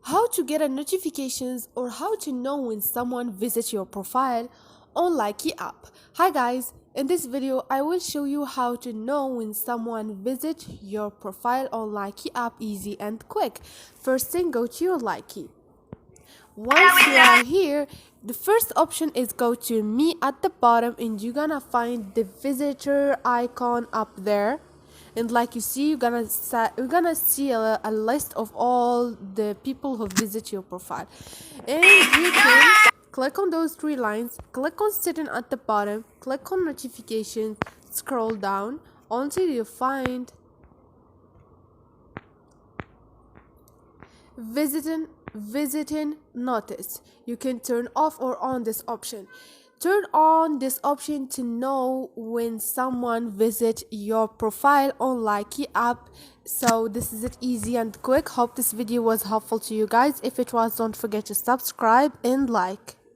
How to get a notifications or how to know when someone visits your profile on Likee app. Hi guys, in this video I will show you how to know when someone visits your profile on Likee app easy and quick. First thing, go to your Likee. Once you are here, the first option is go to me at the bottom and you're gonna find the visitor icon up there. And like you see, you're gonna see a list of all the people who visit your profile, and you can click on those three lines, click on setting at the bottom, click on notifications, scroll down until you find visiting notice. You can turn off or on this option. Turn on this option to know when someone visits your profile on Likee app. So this is it, easy and quick. Hope this video was helpful to you guys. If it was, don't forget to subscribe and like.